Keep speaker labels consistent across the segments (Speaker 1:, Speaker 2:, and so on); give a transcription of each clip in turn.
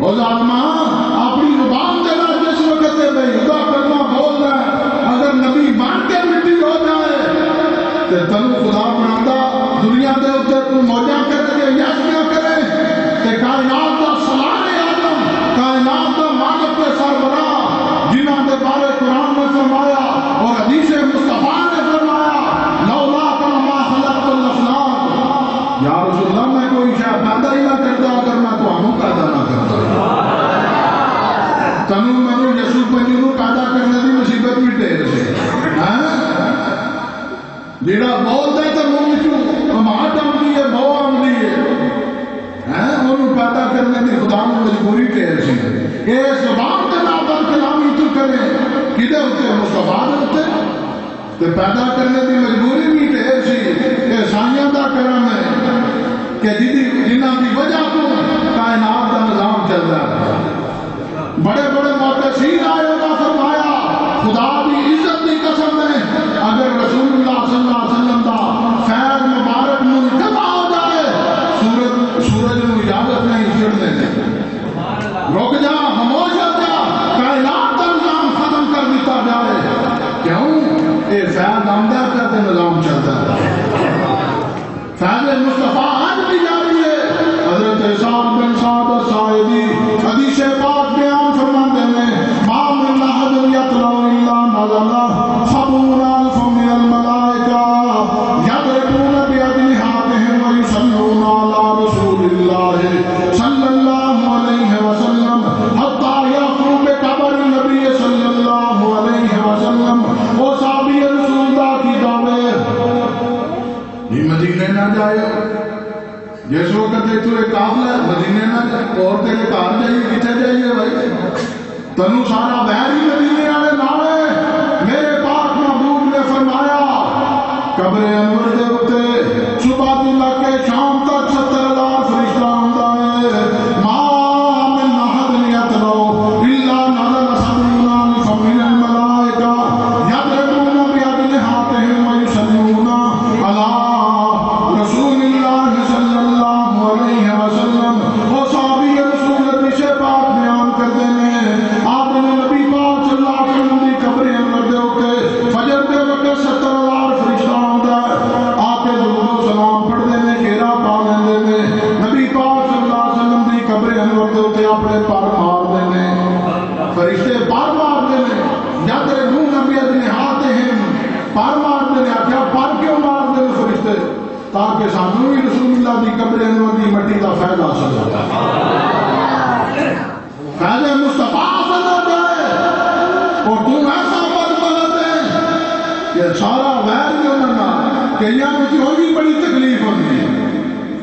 Speaker 1: اور ظالمہ اپنی زبان دے نال جس وقت بے ہدا کلمہ بول رہا ہے، اگر نبی بن کے مٹی ہو جائے تے تینوں خدا بناتا دنیا دے اوتے تو موجاں کرے تے یاشیاں کرے تے کائنات دا سلام اعظم کائنات دا مالک تے سربراہ جنہاں دے بارے قرآن نے فرمایا اور حدیث مصطفیٰ نے فرمایا لولا ما خلقت الاسلام، یا رسول اللہ میں کوئی شے پیدا ہی نہ کرتا اگر میں تانوں پیدا نہ کرتا، تنو منو یسوع پنجو پیدا کرنے دی مصیبت بھی ٹھیک سے جیڑا بولتا ہے تو منہ وچوں کماہٹ آندی ہے بو آندی ہے انہوں پیدا کرنے دی خدا نے مجبوری ٹھیک سی اے زبان کے نال کلامی تو کرے کدے ہوتے مصطفیٰ دے ہوتے تے پیدا کرنے دی مجبوری بھی ٹھیک سی اے سائیاں دا کرم ہے کہ جنہاں دی وجہ تو کائنات دا نظام چل رہا ہے۔ بڑے بڑے محدثین آئے ہوتا فرمایا خدا دی عزت دی قسم ہے اگر رسول اللہ صلی اللہ علیہ وسلم دا خیر مبارک منقطع ہو جائے سورج نو اجازت نہیں چھڑنے رک جا خاموش ہو جا کائنات کا نظام ختم کر دیتا جائے کیوں اے فیض آمدہ کرتے نظام چلتا ہے فیض مصطفیٰ آج بھی جاری ہے۔ حضرت سعد بن سعد الساعدی حدیث پاک بیان فرماتے ہیں ما من احد یطلع الا نزل سبعون الف من الملائکہ یضربون باجنحتهم ویصلون علی رسول اللہ صلی اللہ علیہ وسلم حتی یأتوا بقبر النبی صلی اللہ علیہ وسلم وہ صحابی رسول اللہ کی دعوت یہ مدینے نہ جائے جس وقت تو ایک قافلہ مدینے نہ جائے اور تیرے کار جائیے کتنے جائیے بھائی تنو سارا بہر ہی مدینے والے نالے میرے پاک محبوب نے فرمایا قبر انور دے اوتے صبح تو لگ کے شام تک 70,000 فرشتہ آندا ہے ما من احد یطلع الا نزل سبعون الف من الملائکہ یضربون باجنحتهم ویصلون علی رسول اللہ صلی اللہ علیہ وسلم وہ صحابی رسول حدیث پاک بیان کرتے ہیں آپ نے نبی پاک صلی اللہ علیہ وسلم کی قبر انور دے اوتے فجر دے وقت 70,000 فرشتہ آندا ہے آ کے درود و سلام پڑھتے ہیں گھیرا پا لیندے ہیں نبی پاک صلی اللہ علیہ وسلم کی قبر انور دے اوتے اپنے پر مارتے ہیں فرشتے پر مارتے ہیں یضربون باجنحتهم پر مارتے ہیں کیا پر کیوں مارتے ہیں فرشتے تاکہ سانوں بھی رسول اللہ دی قبر انور دی مٹی کا فیض حاصل ہو جائے فیض مصطفیٰ حاصل ہو جائے اور تم ایسا بد بلد ہے کہ سارا ویر جو نہ کئیاں میں ہوئی بڑی تکلیف ہوتی ہے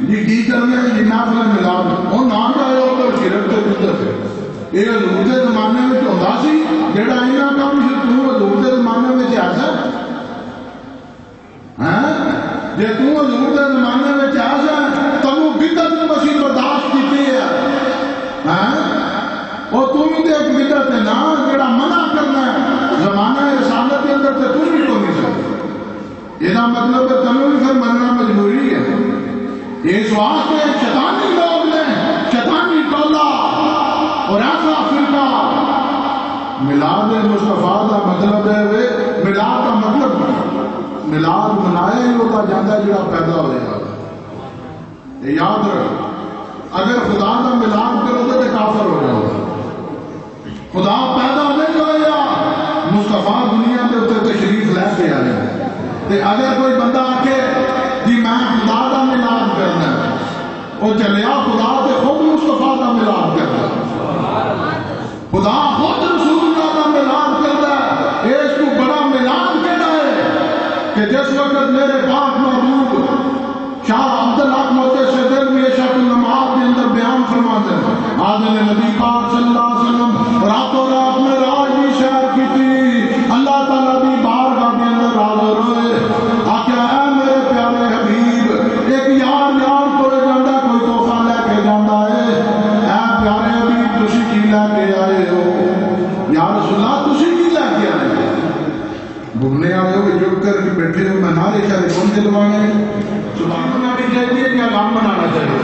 Speaker 1: یہ کی کرنے یہ نافل ملاد وہ نام آئے ہو تو شرک کے بدت یہ حضور کے زمانے میں ہوتا سی جڑا اینا کام سے تو حضور کے زمانے میں ایسا جے تو حضور کے زمانے میں ایسا تمو بدت مسیح برداشت کی ہے اور تم ہی ایک بدت ہے نا جڑا منع کرنا ہے زمانہ رسالت کے اندر سے تم بھی کو نہیں سکتے یہ مطلب ہے تمہیں بھی پھر مننا مجبوری ہے اس واسطے شیطانی لوگ نے شیطانی ٹولہ اور ایسا فرقہ میلاد مصطفیٰ کا مطلب ہے میلاد کا مطلب میلاد منایا ہی ہوتا جاتا ہے جڑا پیدا ہوئے گا یہ یاد رکھ اگر خدا کا میلاد کرو تو کافر ہو جاؤ خدا پیدا نہیں ہویا مصطفیٰ دنیا کے اتنے تشریف لے کے آئے اگر کوئی بندہ آکے جی میں خدا کا میلاد کرنا ہے وہ چلیا خدا سے خود مصطفیٰ کا میلاد کرتا خدا خود رسول اللہ کا میلاد کرتا ہے اس کو بڑا میلاد کہنا ہے کہ جس وقت میرے پاک محبوب شاہ عبدالحق موتے سے دل میں شک النمات کے اندر بیان فرماتے ہیں آدھے نبی پاک صلی اللہ علیہ وسلم راتوں رات میں راج بھی شہر کی تھی اللہ تعالیٰ بھی بارگاہ کے اندر حاضر ہوئے آکیا اے میرے پیارے حبیب ایک یار کو لے جاندہ کوئی تحفہ لے کے جاندہ ہے اے پیارے حبیب تسی کی لے کے آئے ہو یا رسول اللہ تسی کی لے کے آئے ہو بھولنے آئے ہو جھک کر کے بیٹھے ہو میں نارے شاہ کون دلوانے سبحان اللہ بھی چاہیے کیا کام بنانا چاہیے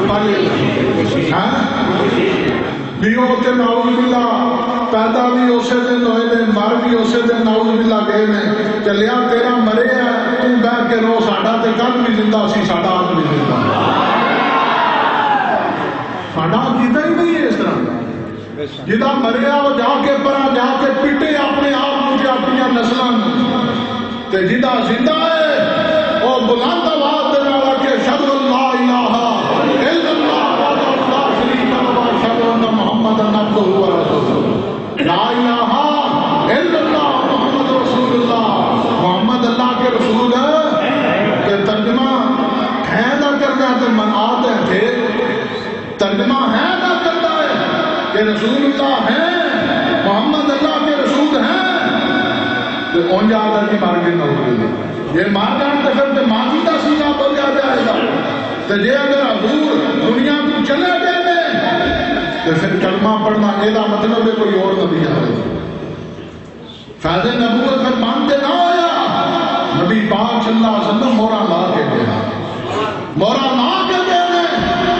Speaker 1: پیو تے نعوذ باللہ پیدا بھی اسے دن ہوئے نے مر بھی اسے دن نعوذ باللہ گئے نے چلیا تیرا مرے ہے تو بہ کے رو ساڈا تے کل بھی زندہ سی ساڈا آج بھی زندہ ساڈا عقیدہ ہی نہیں ہے اس طرح جدا مریا وہ جا کے پرا جا کے پٹے اپنے آپ مجھے اپنی نسلاں تے جدا زندہ ہے وہ بلند آواز دے نال کہ اشہد اللہ الہ الا اللہ لا شریک لہ اشہد ان محمد عبدہ و رسولہ لا الہ الا اللہ محمد رسول اللہ محمد اللہ کے رسول ہے کہ ترجمہ ہے نہ کرنا تو منعات ہے کہ ترجمہ ہے نہ کرتا ہے کہ رسول اللہ ہے محمد اللہ کے رسول ہیں تو ان جاتا کی مار کے نہ ہوگی یہ مار جان تکر کے ماضی کا سیدھا بولیا جائے گا تو یہ اگر حضور دنیا کو چلے گئے تو پھر کلمہ پڑھنا یہ مطلب ہے کوئی اور نبی آئے فیض نبوت پھر مانتے نہ آیا نبی پاک صلی اللہ علیہ وسلم مورا لا کے گیا مورا لا کے گئے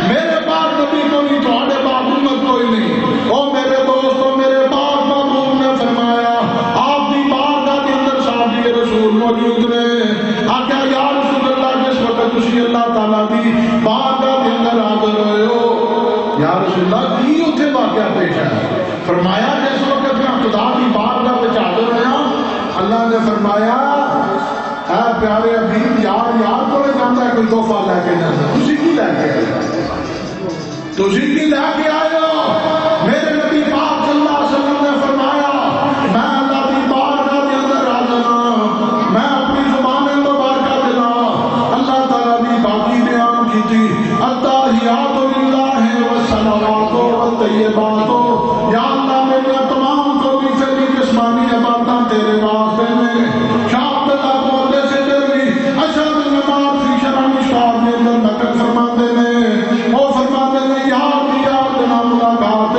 Speaker 1: میرے پاک نبی کو نہیں تھوڑے پاک امت کوئی نہیں او میرے دوستوں میرے پاک محبوب نے فرمایا آپ دی بارگاہ کے اندر صحابی رسول موجود نے آکھا یا رسول اللہ جس وقت تسی اللہ تعالیٰ دی بارگاہ کے اندر حاضر ہوئے ہو یا رسول اللہ کی اتھے واقعہ پیش ہے فرمایا جس وقت میں خدا کی بارگاہ میں حاضر ہوا اللہ نے فرمایا اے پیارے حبیب یار کو لے جاتا ہے کوئی تحفہ لے کے جاتا تسی کی لے کے آئے تسی کی لے کے آئے ہو میرے نبی پاک صلی اللہ علیہ وسلم نے فرمایا میں اللہ کی بارگاہ کے اندر حاضر ہوں میں اپنی زبان مبارکہ کے نام اللہ تعالیٰ کی باقی بیان کی تھی التحیات للہ والصلوات والطیبات یا اللہ میرے تمام کو بھی فیلی جسمانی عبادتاں تیرے واسطے میں شاہد اللہ بولے سے دروی اشہد نماز فی شرم شاہد میں اندر نقل فرما دینے وہ فرما دینے یاد جنا ملاقات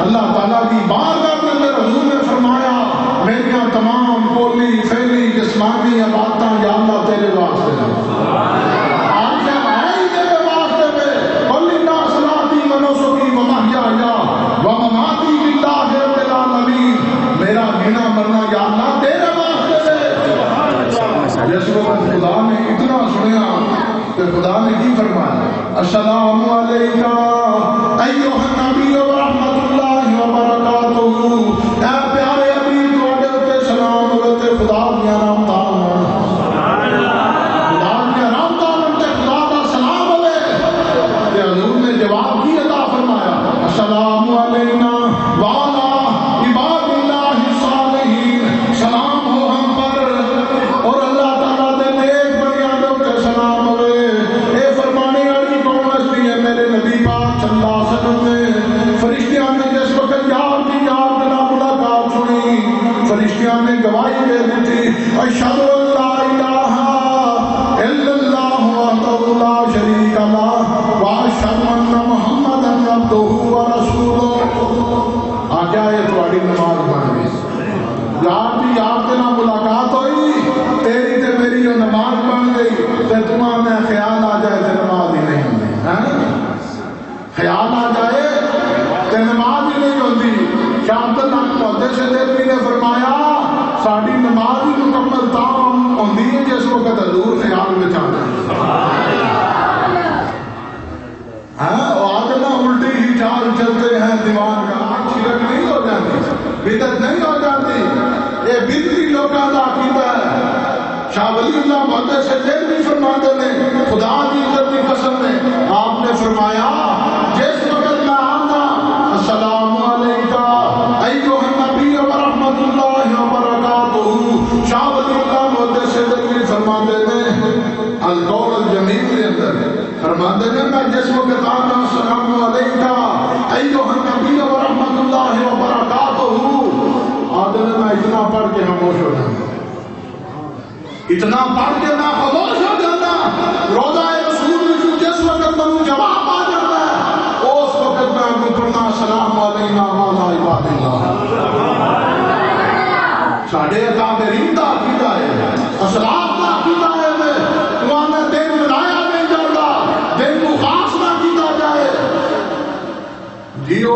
Speaker 1: اللہ تعالیٰ کی بارگاہ کے اندر حضور نے فرمایا میری تمام بولی فیلی جسمانی عبادتاں یا اللہ تیرے واسطے ہیں میرا جینا مرنا یا اللہ تیرے واسطے ہے جس وقت خدا نے اتنا سنیا کہ خدا نے کی فرمایا السلام علیکہ ایوہ النبی ورحمت اللہ وبرکاتہ اے پیارے حبیب توڑے ہوتے سلام ہوتے خدا دیا نام تعالیٰ خدا دیا نام تعالیٰ خدا دا سلام ہوئے کہ حضور نے جواب کی عطا فرمایا السلام علینا وعلا عباد اللہ صالحین سلام ہو ہم پر اور اللہ تعالیٰ دے نیک بنیادوں کے سلام ہوئے اے فرمانے والی کون ہستی ہے میرے نبی پاک صلی اللہ علیہ وسلم نے فرشتیاں نے جس وقت یار کی یار بنا ملاقات سنی فرشتیاں نے گواہی دے دی تھی اشہد اللہ الہ الا اللہ وحدہ لا شریک لہ واشہد ان محمدا عبدہ ورسولہ آگیا یہ تھوڑی نماز بن گئی یار بھی یار کے نام ملاقات ہوئی تیری تے میری جو نماز بن گئی تے تمہاں میں خیال آ جائے تے نماز ہی نہیں ہوتی خیال آ جائے تے نماز ہی نہیں ہوتی شاہد اللہ پودے سے دیکھ نے فرمایا ساڑھی نماز ہی مکمل تام ہوتی ہے جس وقت حضور خیال میں چاہتا ہے آج نہ الٹی ہی چال چلتے ہیں دیوان کا شرک نہیں ہو جاتی بدعت نہیں ہو جاتی یہ بدعتی لوگوں کا عقیدہ ہے شاہ ولی اللہ محدث سے دیر بھی فرماتے ہیں خدا کی عزت کی قسم میں آپ نے فرمایا جس وقت میں آنا السلام علیکہ ایوہ النبی ورحمت اللہ وبرکاتہ شاہ ولی اللہ محدث سے دیر بھی فرماتے ہیں القول الجمیل کے اندر فرماتے ہیں میں جس وقت آنا السلام علیکہ ایوہ النبی ورحمت اللہ وبرکاتہ آدھے میں اتنا پڑھ کے خاموش ہو جانا اتنا پڑھ کے میں خاموش ہو جانا روضہ رسول جس وقت میں جواب آ جاتا ہے اس وقت میں آپ کو پڑھنا السلام علینا وعلا عباد اللہ ساڑھے اکابرین دا عقیدہ ہے اسلاف دا عقیدہ ہے وہاں میں دن بنایا نہیں جاتا دن کو خاص نہ کیتا جائے جی وہ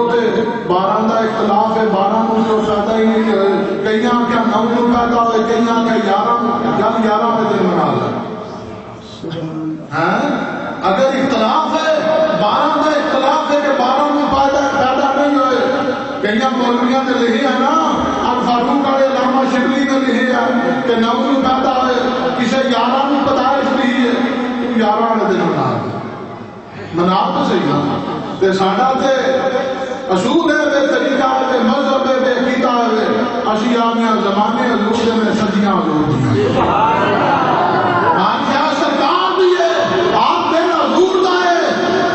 Speaker 1: بارہ کا اختلاف ہے، 12 کو پیدا ہی نہیں ہوئے، کئی آخیا 9 کو پیدا ہوئے، کئی آخیا 11 میں دن منا لیں۔ اگر اختلاف ہے 12 کا اختلاف ہے کہ 12 کو پیدا نہیں ہوئے، کئی مولویاں نے لکھی ہے نا، الفاروق والے علامہ شبلی نے لکھی ہے کہ 9 کو پیدا ہوئے، کسی 11 کو پیدائش لی ہے، تو 11 میں دن منا تو صحیح نا۔ تے ساڈا تے اصول ہے، تے طریقہ ہے، مذہب ہے، تے عقیدہ ہے، اسی آمیاں زمانے حضور دے میں صدیاں حضور دیاں۔ آج کیا سرکار بھی ہے، آپ دن حضور دا ہے،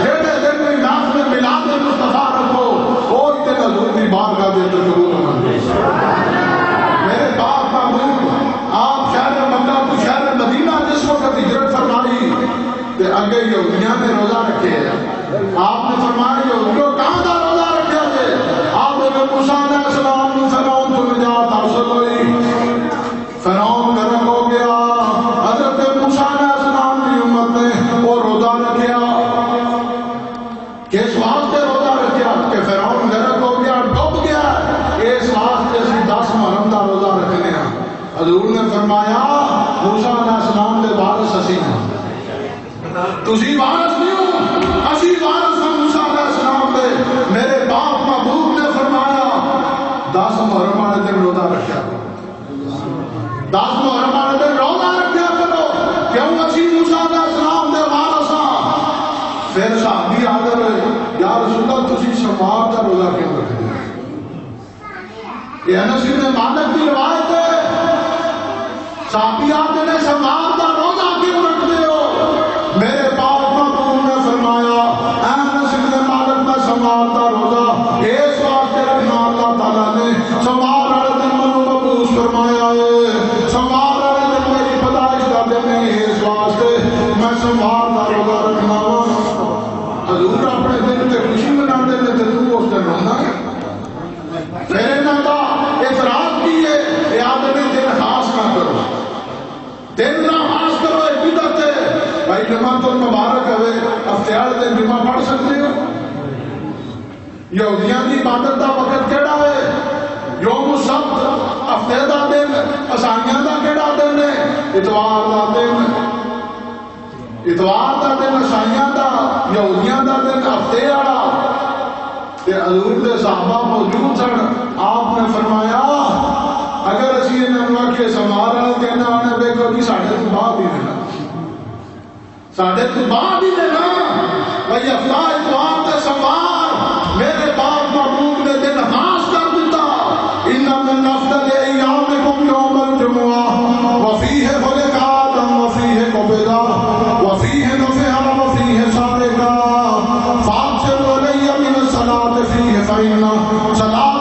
Speaker 1: جیڑے دن میں ناس میں میلاد مصطفیٰ رکھو، اور دن حضور دی بارگاہ دے تو قبول ہونا۔ میرے باپ محبوب آپ شہر مکہ کو شہر مدینہ جس وقت ہجرت فرمائی، تے اگے یہودیاں نے روزہ رکھے ہیں، آپ نے فرمایا یہودیوں کہاں دا روزہ رکھا ہے؟ آپ نے موسیٰ علیہ السلام نے فرعون کو نجات حاصل ہوئی، فرعون غرق ہو گیا، حضرت موسیٰ علیہ السلام کی امت نے وہ روزہ رکھا، کس واسطے روزہ رکھا کہ فرعون غرق ہو گیا، ڈوب گیا، اس واسطے اسی 10 محرم دا روزہ رکھنے ہیں۔ حضور نے فرمایا موسیٰ علیہ السلام کے وارث اسی ہیں، تسی وارث نہیں ہو، اسی وارث ہیں موسیٰ علیہ السلام دے۔ میرے باپ محبوب نے فرمایا 10 محرم والے دن روزہ رکھا کرو، 10 محرم والے دن روزہ رکھا کرو، کیوں اسی موسیٰ علیہ السلام دے وارث ہیں۔ پھر صحابی حاضر ہوئے، یا رسول اللہ تسی سوار کا روزہ کیوں رکھتے ہیں؟ یہ انس بن مالک کی روایت ہے، صحابی حاضر نے سوار کا روزہ کیوں رکھتے ہو؟ میرے باپ محبوب نے فرمایا انس بن مالک میں سوار کا روزہ اس واسطے رکھنا، اللہ تعالیٰ نے سوار والے دن منو مبعوث فرمایا ہے، سوار والے دن میری پیدائش کا دن ہے، اس واسطے میں سوار کا روزہ رکھنا وا۔ حضور اپنے دن تے خوشی مناتے ہیں تے تو اس دن رونا ہے۔ پھر انہاں دا اعتراض کی ہے کہ آدمی دن خاص نہ کرو، دن نہ خاص کرو، ایک بدعت ہے۔ بھائی جمعہ تو مبارک ہوئے، ہفتے والے دن جمعہ پڑھ سکتے ہو؟ یہودیاں کی عبادت کا وقت کیڑا ہے؟ یوم السبت ہفتے دا دن، عیسائیاں دا کیڑا دن ہے؟ اتوار دا دن، اتوار دا دن عیسائیاں دا، یہودیاں دا دن ہفتے والا۔ تے حضور دے صحابہ موجود سن، آپ نے فرمایا اگر اسی انہاں کے سوار والے دن آنے دیکھو جی ساڈے تو بعد ہی دینا، ساڈے تو بعد ہی دینا، بھائی ہفتہ اتوار تے سوار میرے باپ محبوب نے دن خاص کر دیتا۔ ان من افضل ایامکم یوم الجمعہ وفیہ خلق آدم وفیہ قبض وفیہ نفخ وفیہ صعق فاغفر علی من الصلاۃ فیہ فإن صلاۃ